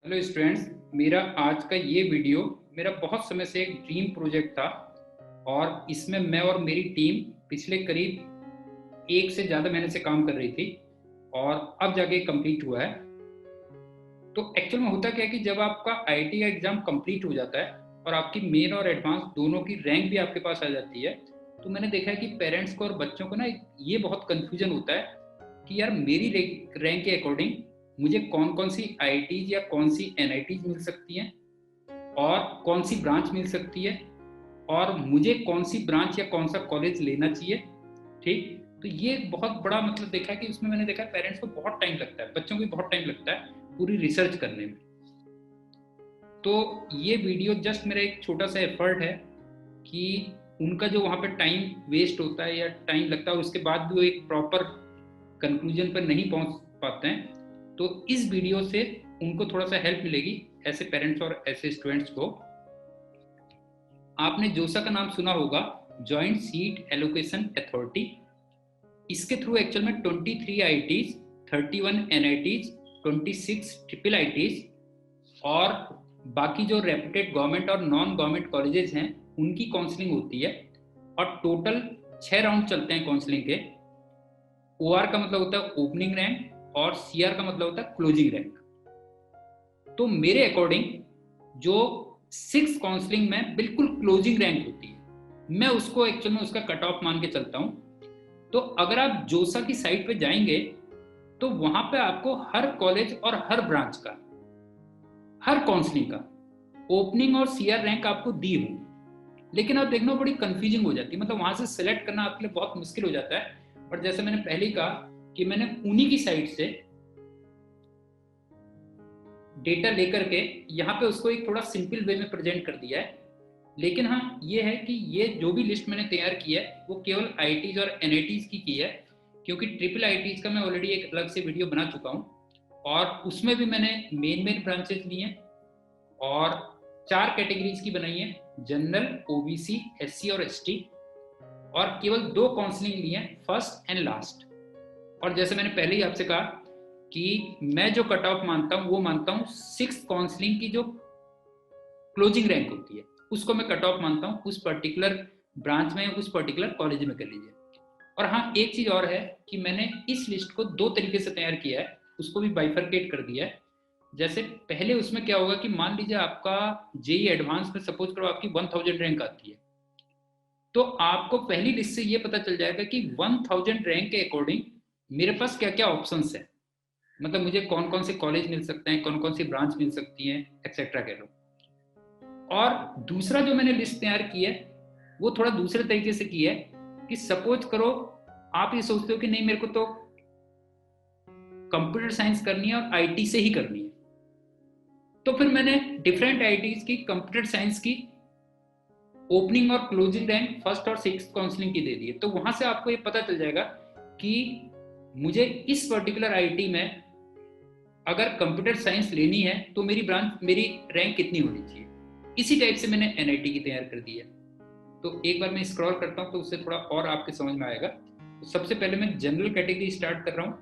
Hello students, मेरा आज का ये वीडियो मेरा बहुत समय से एक ड्रीम प्रोजेक्ट था और इसमें मैं और मेरी टीम पिछले करीब 1 से ज़्यादा महीने से काम कर रही थी और अब जाके कंप्लीट हुआ है। तो एक्चुअल में होता क्या है कि जब आपका आईआईटी का एग्ज़ाम कंप्लीट हो जाता है और आपकी मेन और एडवांस दोनों की रैंक भी आपके पास आ जाती है, तो मैंने देखा है कि पेरेंट्स को और बच्चों को ना ये बहुत कन्फ्यूजन होता है कि यार मेरी रैंक के अकॉर्डिंग मुझे कौन कौन सी आईआईटीज या कौन सी एनआईटीज मिल सकती हैं और कौन सी ब्रांच मिल सकती है और मुझे कौन सी ब्रांच या कौन सा कॉलेज लेना चाहिए। ठीक, तो ये एक बहुत बड़ा मतलब देखा है कि उसमें मैंने देखा है पेरेंट्स को बहुत टाइम लगता है, बच्चों को भी बहुत टाइम लगता है पूरी रिसर्च करने में। तो ये वीडियो जस्ट मेरा एक छोटा सा एफर्ट है कि उनका जो वहाँ पे टाइम वेस्ट होता है या टाइम लगता है उसके बाद भी वो एक प्रॉपर कंक्लूजन पर नहीं पहुँच पाते हैं, तो इस वीडियो से उनको थोड़ा सा हेल्प मिलेगी ऐसे पेरेंट्स और ऐसे स्टूडेंट्स को। आपने जोसा का नाम सुना होगा, जॉइंट सीट एलोकेशन अथॉरिटी। इसके थ्रू एक्चुअल में 23 आईआईटीज, 31 एनआईटीज, 26 ट्रिपल आईटीज और बाकी जो रेपुटेड गवर्नमेंट और नॉन गवर्नमेंट कॉलेजेस हैं उनकी काउंसलिंग होती है और टोटल 6 राउंड चलते हैं काउंसलिंग के। ओआर का मतलब होता है ओपनिंग रैंक और सीआर का मतलब होता है क्लोजिंग रैंक। तो मेरे अकॉर्डिंग जो 6 काउंसलिंग में बिल्कुल क्लोजिंग रैंक होती है, मैं उसको एक्चुअल में उसका कट ऑफ मान के चलता हूं। तो अगर आप जोसा की साइट पे जाएंगे तो वहां पे आपको हर कॉलेज और हर ब्रांच का, हर काउंसलिंग का ओपनिंग और सीआर रैंक आपको दी होंगी। लेकिन आप देखना बड़ी कंफ्यूजिंग हो जाती है, मतलब वहां से सिलेक्ट करना आपके लिए बहुत मुश्किल हो जाता है। और जैसे मैंने पहले कहा कि मैंने उन्हीं की साइट से डेटा लेकर के यहाँ पे उसको एक थोड़ा सिंपल वे में प्रेजेंट कर दिया है। लेकिन हाँ, ये है कि ये जो भी लिस्ट मैंने तैयार की है वो केवल आईआईटीज और एनआईटीज की है, क्योंकि ट्रिपल आईआईटीज का मैं ऑलरेडी एक अलग से वीडियो बना चुका हूँ और उसमें भी मैंने मेन ब्रांचेस ली हैं और 4 कैटेगरीज की बनाई है, जनरल, ओबीसी, एससी और एसटी, और केवल 2 काउंसलिंग ली है, फर्स्ट एंड लास्ट। और जैसे मैंने पहले ही आपसे कहा कि मैं जो कट ऑफ मानता हूं वो मानता हूं 6 काउंसलिंग की जो क्लोजिंग रैंक होती है उसको मैं कट ऑफ मानता हूं उस पर्टिकुलर ब्रांच में, उस पर्टिकुलर कॉलेज में कर लीजिए। और हाँ, एक चीज और है कि मैंने इस लिस्ट को 2 तरीके से तैयार किया है, उसको भी बाइफरकेट कर दिया है। जैसे पहले उसमें क्या होगा कि मान लीजिए आपका जेई एडवांस में सपोज करो आपकी 1000 रैंक आती है, तो आपको पहली लिस्ट से ये पता चल जाएगा कि 1000 रैंक के अकॉर्डिंग मेरे पास क्या क्या ऑप्शंस है, मतलब मुझे कौन कौन से कॉलेज मिल सकते हैं, कौन कौन सी ब्रांच मिल सकती है, एक्सेट्रा कह लो। और दूसरा जो मैंने लिस्ट तैयार की है वो थोड़ा दूसरे तरीके से की है कि सपोज करो आप ये सोचते हो कि नहीं मेरे को तो कंप्यूटर साइंस करनी है और आईटी से ही करनी है, तो फिर मैंने डिफरेंट आईटीज की कंप्यूटर साइंस की ओपनिंग और क्लोजिंग रैंक फर्स्ट और सिक्स काउंसलिंग की दे दी है। तो वहां से आपको ये पता चल जाएगा कि मुझे इस पर्टिकुलर आईटी में अगर कंप्यूटर साइंस लेनी है तो मेरी ब्रांच, मेरी रैंक कितनी होनी चाहिए। इसी टाइप से मैंने एनआईटी की तैयार कर दी है। तो एक बार मैं स्क्रॉल करता हूँ तो उससे थोड़ा और आपके समझ में आएगा। तो सबसे पहले मैं जनरल कैटेगरी स्टार्ट कर रहा हूँ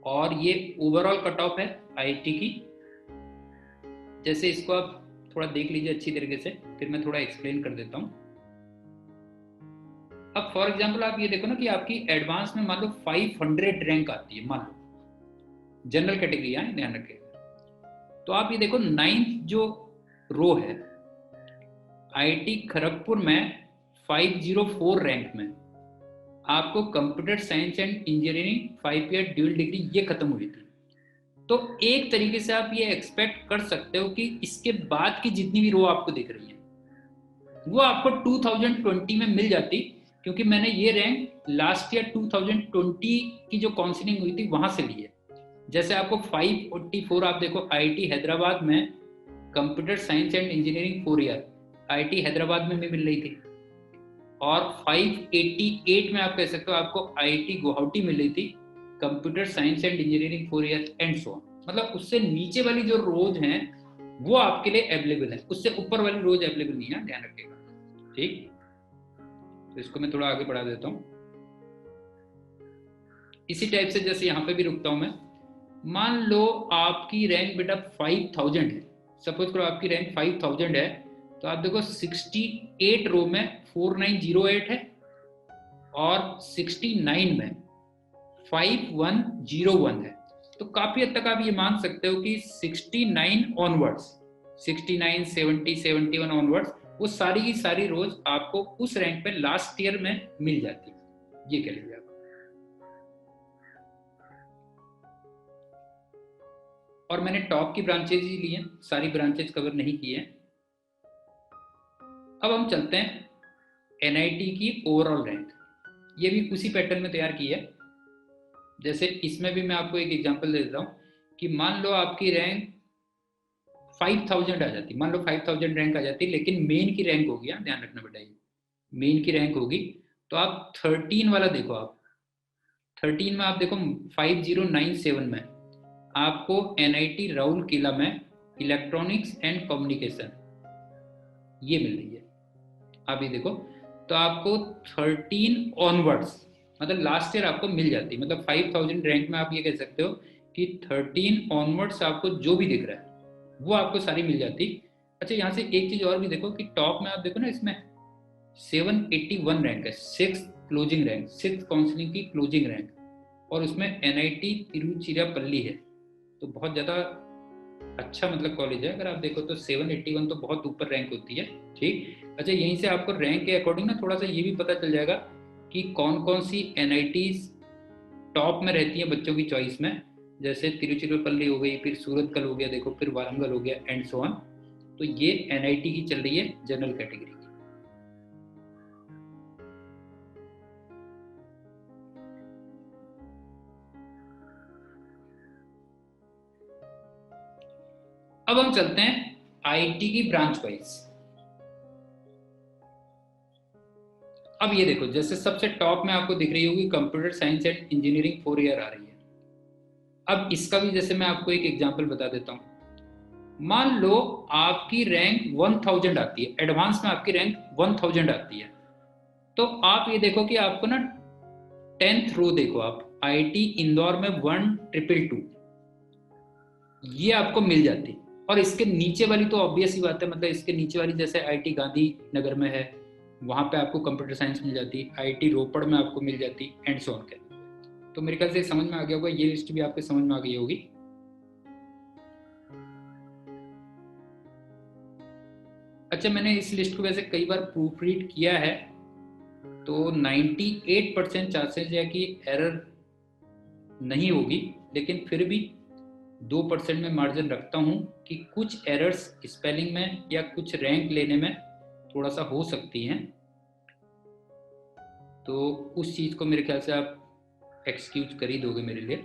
और ये ओवरऑल कट ऑफ है आईआईटी की। जैसे इसको आप थोड़ा देख लीजिए अच्छी तरीके से, फिर मैं थोड़ा एक्सप्लेन कर देता हूँ। अब फॉर एग्जांपल आप ये देखो ना कि आपकी एडवांस में मान लो 500 रैंक आती है, मान लो जनरल कैटेगरी है, ध्यान रखिएगा। तो आप ये देखो 9th जो रो है आईआईटी खड़गपुर में 504 रैंक में आपको computer science and engineering 5 year dual degree ये खत्म हुई थी। तो एक तरीके से आप ये एक्सपेक्ट कर सकते हो कि इसके बाद की जितनी भी रो आपको दिख रही है वो आपको 2020 में मिल जाती, क्योंकि मैंने ये रैंक लास्ट ईयर 2020 की जो काउंसलिंग हुई थी वहां से ली है। जैसे आपको 544 आप देखो आईआईटी हैदराबाद में computer science and engineering 4 year IIT Hyderabad में भी मिल रही थी, और 588 में आप कह सकते हो आपको आईआईटी गुवाहाटी मिल रही थी computer science and engineering 4 year and so on. मतलब उससे नीचे वाली जो रोज हैं वो आपके लिए अवेलेबल है, उससे ऊपर वाली रोज अवेलेबल नहीं है, ध्यान रखिएगा। ठीक, तो इसको मैं थोड़ा आगे बढ़ा देता हूँ। इसी टाइप से जैसे यहाँ पे भी रुकता हूँ मैं। मान लो आपकी रैंक बेटा 5000 है, सपोज करो आपकी रैंक 5000 है, तो आप देखो 68 रो में 4908 है और 69 में 5101 है। तो काफी हद तक आप ये मान सकते हो कि 69 ऑनवर्ड्स, 69, 70, 71 ऑनवर्ड्स, वो सारी की सारी रोज आपको उस रैंक पे लास्ट ईयर में मिल जाती है, ये कह लीजिए आप। और मैंने टॉप की ब्रांचेज ही ली हैं, सारी ब्रांचेज कवर नहीं की है। अब हम चलते हैं एनआईटी की ओवरऑल रैंक, ये भी उसी पैटर्न में तैयार की है। जैसे इसमें भी मैं आपको एक एग्जांपल दे देता हूँ कि मान लो आपकी रैंक 5000 आ जाती, मान लो 5000 रैंक आ जाती, लेकिन मेन की रैंक होगी, ध्यान रखना बेटा, ये मेन की रैंक होगी। तो आप 13 वाला देखो, आप 13 में आप देखो 5097 में आपको एनआईटी राउरकेला में इलेक्ट्रॉनिक्स एंड कम्युनिकेशन ये मिल रही है, आप ये देखो। तो आपको 13 ऑनवर्ड्स मतलब लास्ट ईयर आपको मिल जाती, मतलब 5000 रैंक में आप ये कह सकते हो कि 13 ऑनवर्ड्स आपको जो भी दिख रहा है वो आपको सारी मिल जाती। अच्छा, यहाँ से एक चीज और भी देखो कि टॉप में आप देखो ना, इसमें 781 रैंक है, 6 क्लोजिंग रैंक, 6 काउंसलिंग की क्लोजिंग रैंक, और उसमें एनआईटी तिरुचिरापल्ली है। तो बहुत ज्यादा अच्छा मतलब कॉलेज है, अगर आप देखो तो 781 तो बहुत ऊपर रैंक होती है, ठीक। अच्छा, यहीं से आपको रैंक के अकॉर्डिंग ना थोड़ा सा ये भी पता चल जाएगा कि कौन कौन सी एनआईटीज टॉप में रहती है बच्चों की चॉइस में। जैसे तिरुचिरापल्ली हो गई, फिर सूरतकल हो गया, देखो फिर वारंगल हो गया, एंड सो ऑन। तो ये एनआईटी की चल रही है जनरल कैटेगरी की। अब हम चलते हैं आईटी की ब्रांच वाइज। अब ये देखो, जैसे सबसे टॉप में आपको दिख रही होगी computer science and engineering 4 year आ रही है। अब इसका भी जैसे मैं आपको एक एग्जांपल बता देता हूं। मान लो आपकी रैंक 1000 आती है, एडवांस में आपकी रैंक 1000 आती है, तो आप ये देखो कि आपको ना 10th रो देखो, आप आईआईटी इंदौर में 1222 ये आपको मिल जाती। और इसके नीचे वाली तो ऑब्वियस ही बात है, मतलब इसके नीचे वाली जैसे आईआईटी गांधी नगर में है, वहां पे आपको कंप्यूटर साइंस मिल जाती, आईआईटी रोपड़ में आपको मिल जाती, एंड सो ऑन। तो मेरे ख्याल से समझ में आ गया होगा, ये लिस्ट भी आपके समझ में आ गई होगी। अच्छा, मैंने इस लिस्ट को वैसे कई बार प्रूफ रीड किया है, तो 98% चांसेस है कि एरर नहीं होगी, लेकिन फिर भी 2% में मार्जिन रखता हूं कि कुछ एरर्स स्पेलिंग में या कुछ रैंक लेने में थोड़ा सा हो सकती हैं। तो उस चीज को मेरे ख्याल से आप एक्सक्यूज कर ही दोगे मेरे लिए।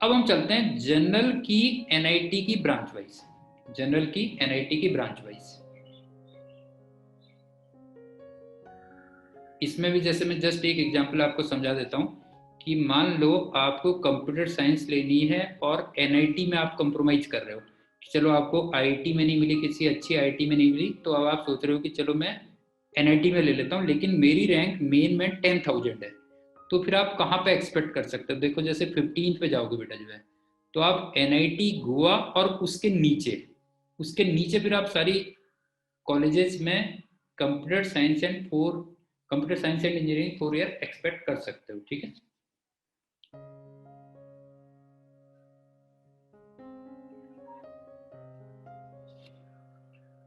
अब हम चलते हैं जनरल की एनआईटी की ब्रांच वाइज, जनरल की एनआईटी की ब्रांच वाइज। इसमें भी जैसे मैं जस्ट एक एग्जांपल आपको समझा देता हूं कि मान लो आपको कंप्यूटर साइंस लेनी है और एनआईटी में आप कंप्रोमाइज कर रहे हो, चलो आपको आईआईटी में नहीं मिली, किसी अच्छी आईआईटी में नहीं मिली, तो अब आप सोच रहे हो कि चलो मैं एनआईटी में ले लेता हूँ, लेकिन मेरी रैंक मेन में 10,000 है। तो फिर आप कहाँ पे एक्सपेक्ट कर सकते हो, देखो जैसे 15 पे जाओगे बेटा जो है, तो आप एनआईटी गोवा और उसके नीचे फिर आप सारी कॉलेजेस में computer science and engineering 4 year expect कर सकते हो, ठीक है।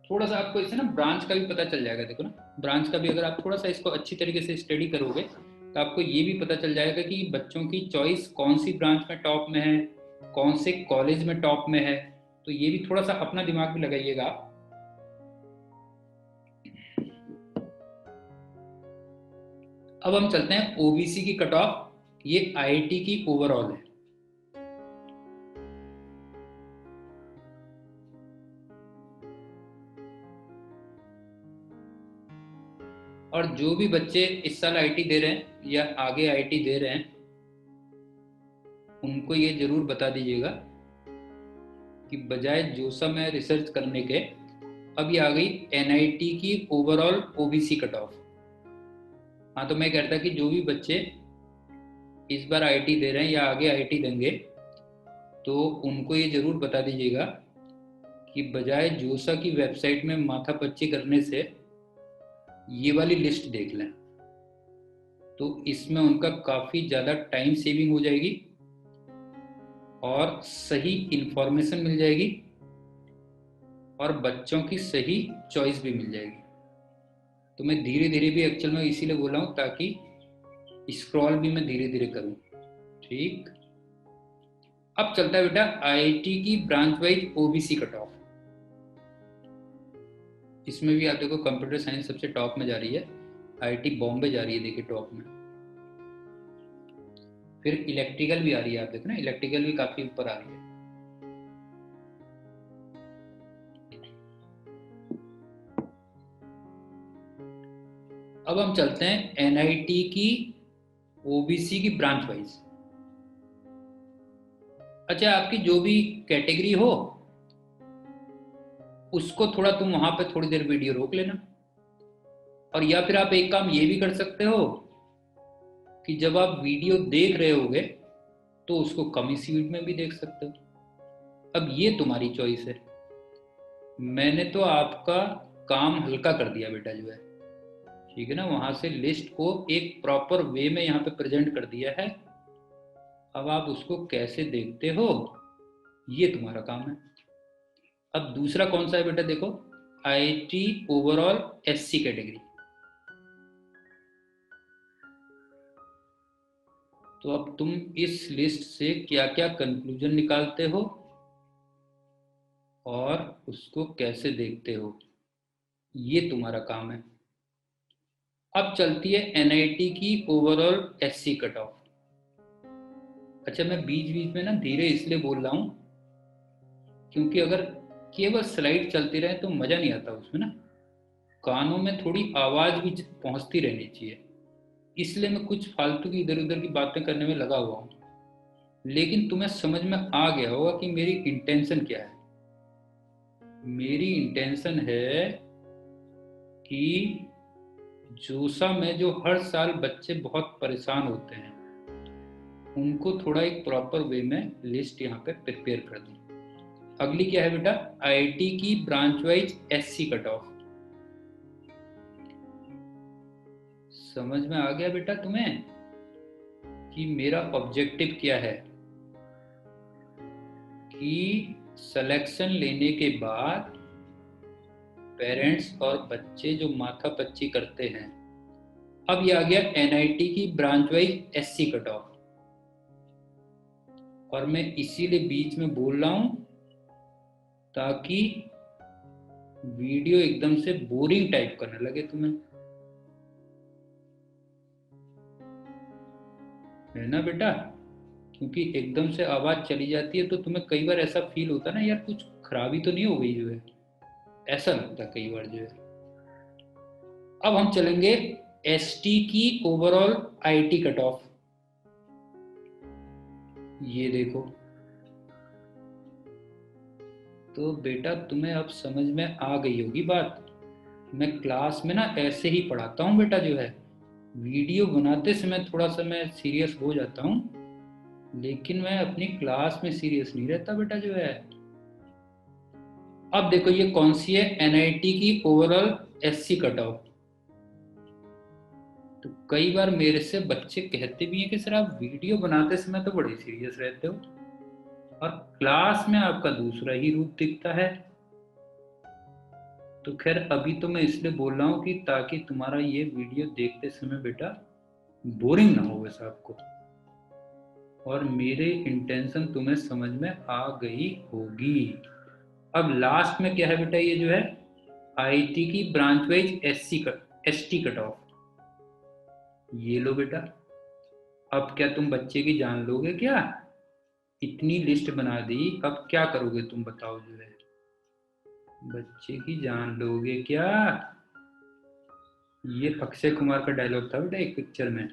थोड़ा सा आपको इससे ना ब्रांच का भी पता चल जाएगा, देखो ना ब्रांच का भी अगर आप थोड़ा सा इसको अच्छी तरीके से स्टडी करोगे तो आपको ये भी पता चल जाएगा कि बच्चों की चॉइस कौन सी ब्रांच में टॉप में है, कौन से कॉलेज में टॉप में है। तो ये भी थोड़ा सा अपना दिमाग भी लगाइएगा आप। अब हम चलते हैं ओबीसी की कट ऑफ, ये आईआईटी की ओवरऑल है। और जो भी बच्चे इस साल आईटी दे रहे हैं या आगे आईटी दे रहे हैं, उनको ये जरूर बता दीजिएगा कि बजाय जोसा में रिसर्च करने के अब ये आ गई एनआईटी की ओवरऑल ओबीसी कट ऑफ। हाँ, तो मैं कहता कि जो भी बच्चे इस बार आईआईटी दे रहे हैं या आगे आईआईटी देंगे, तो उनको ये जरूर बता दीजिएगा कि बजाय जोसा की वेबसाइट में माथापच्ची करने से ये वाली लिस्ट देख लें। तो इसमें उनका काफ़ी ज़्यादा टाइम सेविंग हो जाएगी और सही इंफॉर्मेशन मिल जाएगी और बच्चों की सही चॉइस भी मिल जाएगी। तो मैं धीरे धीरे भी एक्चुअल में इसीलिए बोल रहा हूँ ताकि स्क्रॉल भी मैं धीरे धीरे करूँ। ठीक, अब चलता है बेटा आईआईटी की branch wise OBC cut off. इसमें भी आप देखो कंप्यूटर साइंस सबसे टॉप में जा रही है, आईआईटी बॉम्बे जा रही है देखिए टॉप में। फिर इलेक्ट्रिकल भी आ रही है, आप देखो ना इलेक्ट्रिकल भी काफी ऊपर आ रही है। अब हम चलते हैं एनआईटी की ओबीसी की ब्रांच वाइज। अच्छा, आपकी जो भी कैटेगरी हो उसको थोड़ा तुम वहां पे थोड़ी देर वीडियो रोक लेना, और या फिर आप एक काम ये भी कर सकते हो कि जब आप वीडियो देख रहे होगे तो उसको कम स्पीड में भी देख सकते हो। अब ये तुम्हारी चॉइस है। मैंने तो आपका काम हल्का कर दिया बेटा जो है, ठीक है ना, वहां से लिस्ट को एक प्रॉपर वे में यहाँ पे प्रेजेंट कर दिया है। अब आप उसको कैसे देखते हो ये तुम्हारा काम है। अब दूसरा कौन सा है बेटा, देखो आईआईटी ओवरऑल एससी कैटेगरी। तो अब तुम इस लिस्ट से क्या क्या कंक्लूजन निकालते हो और उसको कैसे देखते हो, ये तुम्हारा काम है। अब चलती है एनआईटी की ओवरऑल एससी कट ऑफ। अच्छा, मैं बीच बीच में ना धीरे इसलिए बोल रहा हूं क्योंकि अगर केवल स्लाइड चलती रहे तो मजा नहीं आता उसमें ना, कानों में थोड़ी आवाज भी पहुंचती रहनी चाहिए। इसलिए मैं कुछ फालतू की इधर उधर की बातें करने में लगा हुआ हूं, लेकिन तुम्हें समझ में आ गया होगा कि मेरी इंटेंशन क्या है। मेरी इंटेंशन है कि जोसा में जो हर साल बच्चे बहुत परेशान होते हैं उनको थोड़ा एक प्रॉपर वे में लिस्ट यहाँ पे प्रिपेयर कर दूं। अगली क्या है बेटा, आईआईटी की branch wise SC cut off. समझ में आ गया बेटा तुम्हें कि मेरा ऑब्जेक्टिव क्या है, कि सिलेक्शन लेने के बाद पेरेंट्स और बच्चे जो माथापच्ची करते हैं। अब ये आ गया एनआईटी की branch wise SC cut off, और मैं इसीलिए बीच में बोल रहा हूं ताकि वीडियो एकदम से बोरिंग टाइप करने लगे तुम्हें, है ना बेटा। क्योंकि एकदम से आवाज चली जाती है तो तुम्हें कई बार ऐसा फील होता है ना, यार कुछ खराबी तो नहीं हो गई जो है, ऐसा लगता है कई बार जो है। अब हम चलेंगे एसटी की ओवरऑल आईटी कट ऑफ। ये देखो, तो बेटा तुम्हें अब समझ में आ गई होगी बात। मैं क्लास में ना ऐसे ही पढ़ाता हूँ बेटा जो है, वीडियो बनाते समय थोड़ा सा मैं सीरियस हो जाता हूँ, लेकिन मैं अपनी क्लास में सीरियस नहीं रहता बेटा जो है। अब देखो ये कौन सी है, एनआईटी की ओवरऑल एससी कट ऑफ। तो कई बार मेरे से बच्चे कहते भी हैं कि सर आप वीडियो बनाते समय तो बड़े सीरियस रहते हो और क्लास में आपका दूसरा ही रूप दिखता है। तो खैर अभी तो मैं इसलिए बोल रहा हूँ कि ताकि तुम्हारा ये वीडियो देखते समय बेटा बोरिंग ना हो वैसा आपको, और मेरे इंटेंशन तुम्हें समझ में आ गई होगी। अब लास्ट में क्या है बेटा, ये जो है आईटी की branch wise ST cut off. ये लो बेटा, अब क्या तुम बच्चे की जान लोगे क्या? इतनी लिस्ट बना दी, अब क्या करोगे तुम बताओ जो है, बच्चे की जान लोगे क्या? ये अक्षय कुमार का डायलॉग था बेटा एक पिक्चर में।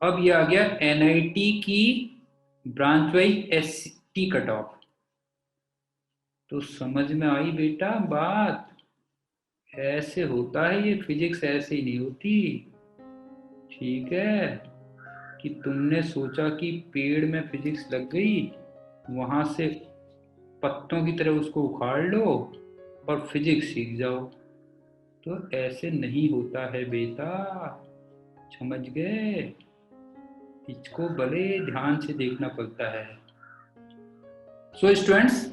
अब ये आ गया एनआईटी की branch wise ST cut off. तो समझ में आई बेटा बात, ऐसे होता है ये फिजिक्स, ऐसे ही नहीं होती, ठीक है। कि तुमने सोचा कि पेड़ में फिजिक्स लग गई, वहां से पत्तों की तरह उसको उखाड़ लो और फिजिक्स सीख जाओ। तो ऐसे नहीं होता है बेटा, समझ गए? इसको बड़े ध्यान से देखना पड़ता है। सो स्टूडेंट्स,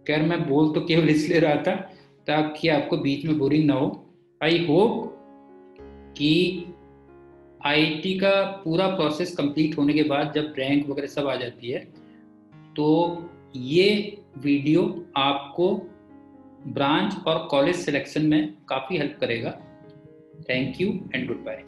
खैर मैं बोल तो केवल इसलिए रहा था ताकि आपको बीच में बोरिंग ना हो। आई होप कि आईआईटी का पूरा प्रोसेस कंप्लीट होने के बाद जब रैंक वगैरह सब आ जाती है तो ये वीडियो आपको ब्रांच और कॉलेज सिलेक्शन में काफ़ी हेल्प करेगा। Thank you and good bye.